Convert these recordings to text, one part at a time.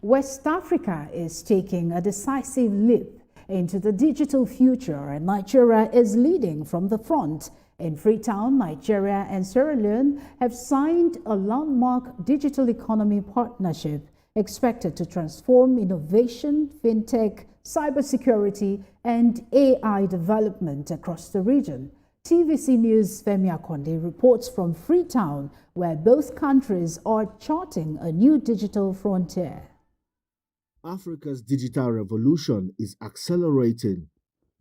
West Africa is taking a decisive leap into the digital future, and Nigeria is leading from the front. In Freetown, Nigeria and Sierra Leone have signed a landmark digital economy partnership expected to transform innovation, fintech, cybersecurity, and AI development across the region. TVC News' Femi Akonde reports from Freetown, where both countries are charting a new digital frontier. Africa's digital revolution is accelerating,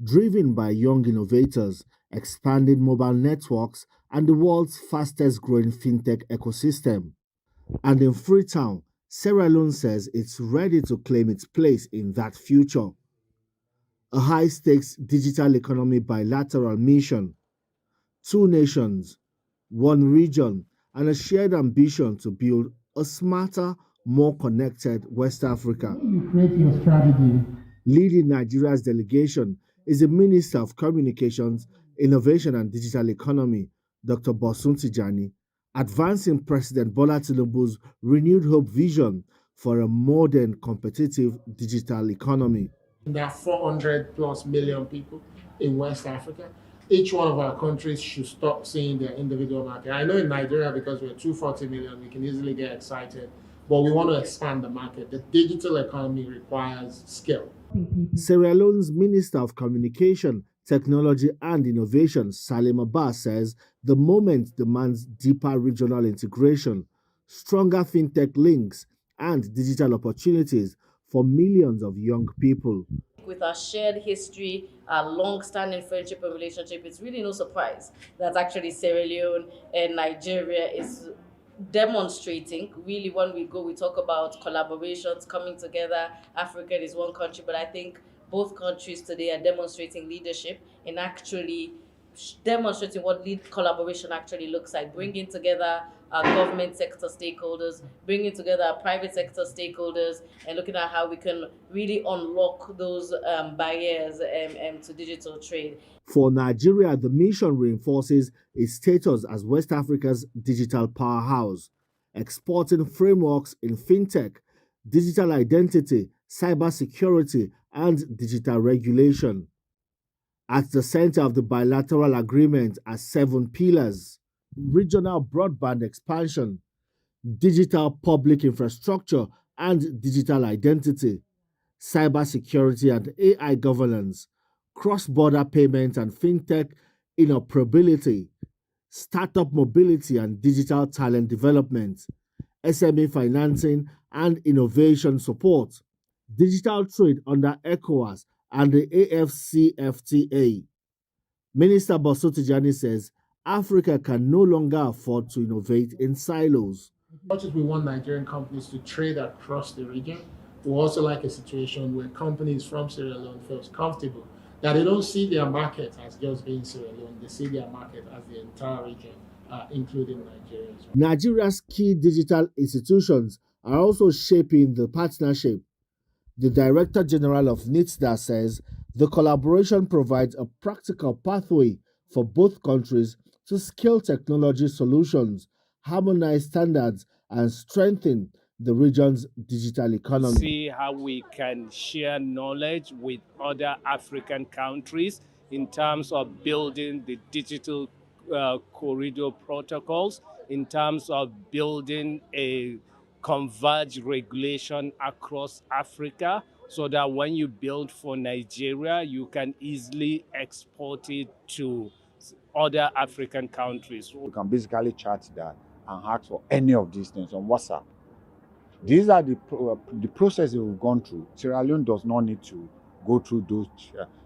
driven by young innovators, expanding mobile networks, and the world's fastest growing fintech ecosystem. And in Freetown, Sierra Leone says it's ready to claim its place in that future. A high-stakes digital economy bilateral mission, 2 nations, 1 region, and a shared ambition to build a smarter, more connected West Africa. You create your strategy. Leading Nigeria's delegation is the Minister of Communications, Innovation and Digital Economy, Dr. Bosun Tijani, advancing President Bola Tinubu's renewed hope vision for a modern, competitive digital economy. There are 400 plus million people in West Africa. Each one of our countries should stop seeing their individual market. I know in Nigeria, because we're 240 million, we can easily get excited, but we want to expand the market. The digital economy requires skill. Sierra Leone's Minister of Communication, Technology and Innovation, Salim Abbas, says the moment demands deeper regional integration, stronger fintech links, and digital opportunities for millions of young people. With our shared history, our long-standing friendship and relationship, it's really no surprise that actually Sierra Leone and Nigeria is demonstrating. Really, when we talk about collaborations coming together. Africa is one country, but I think both countries today are demonstrating leadership in actually demonstrating what collaboration actually looks like, bringing together our government sector stakeholders, bringing together our private sector stakeholders, and looking at how we can really unlock those barriers to digital trade. For Nigeria, the mission reinforces its status as West Africa's digital powerhouse, exporting frameworks in fintech, digital identity, cybersecurity, and digital regulation. At the center of the bilateral agreement are 7 pillars: regional broadband expansion, digital public infrastructure and digital identity, cybersecurity and AI governance, cross-border payments and fintech interoperability, startup mobility and digital talent development, SME financing and innovation support, digital trade under ECOWAS and the AfCFTA. Minister Bosun Tijani says Africa can no longer afford to innovate in silos. As much as we want Nigerian companies to trade across the region, we also like a situation where companies from Sierra Leone feel comfortable that they don't see their market as just being Sierra Leone, they see their market as the entire region, including Nigeria as well. Nigeria's key digital institutions are also shaping the partnership. The Director General of NITSDA says the collaboration provides a practical pathway for both countries to scale technology solutions, harmonize standards, and strengthen the region's digital economy. See how we can share knowledge with other African countries in terms of building the digital corridor protocols, in terms of building a converged regulation across Africa, so that when you build for Nigeria, you can easily export it to other African countries. You can basically chat that and ask for any of these things on WhatsApp. These are the processes we've gone through. Sierra Leone does not need to go through those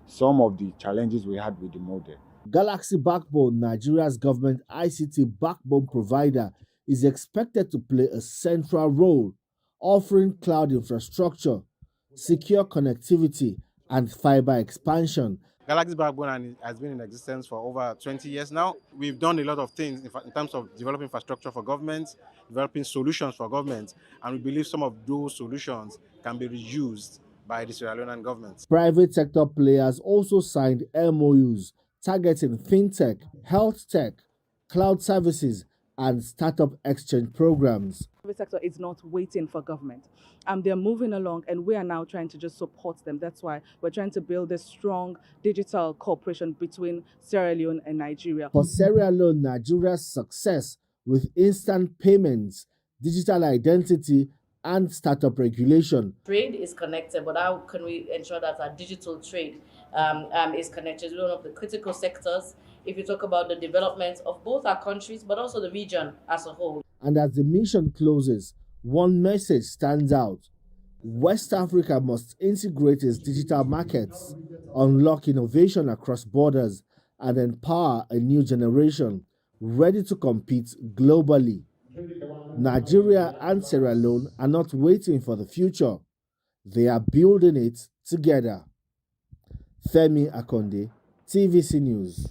some of the challenges we had with the model. Galaxy Backbone, Nigeria's government ICT backbone provider, is expected to play a central role, offering cloud infrastructure, secure connectivity, and fiber expansion. Galaxy Backbone has been in existence for over 20 years now. We've done a lot of things in terms of developing infrastructure for governments, developing solutions for governments, and we believe some of those solutions can be reused by the Sierra Leonean government. Private sector players also signed MoUs targeting fintech, health tech, cloud services, and startup exchange programs. Private sector is not waiting for government. They're moving along, and we are now trying to just support them. That's why we're trying to build a strong digital cooperation between Sierra Leone and Nigeria. For Sierra Leone, Nigeria's success with instant payments, digital identity, and startup regulation. Trade is connected, but how can we ensure that our digital trade is connected? It's one of the critical sectors if you talk about the development of both our countries, but also the region as a whole. And as the mission closes, one message stands out. West Africa must integrate its digital markets, unlock innovation across borders, and empower a new generation ready to compete globally. Nigeria and Sierra Leone are not waiting for the future. They are building it together. Femi Akonde, TVC News.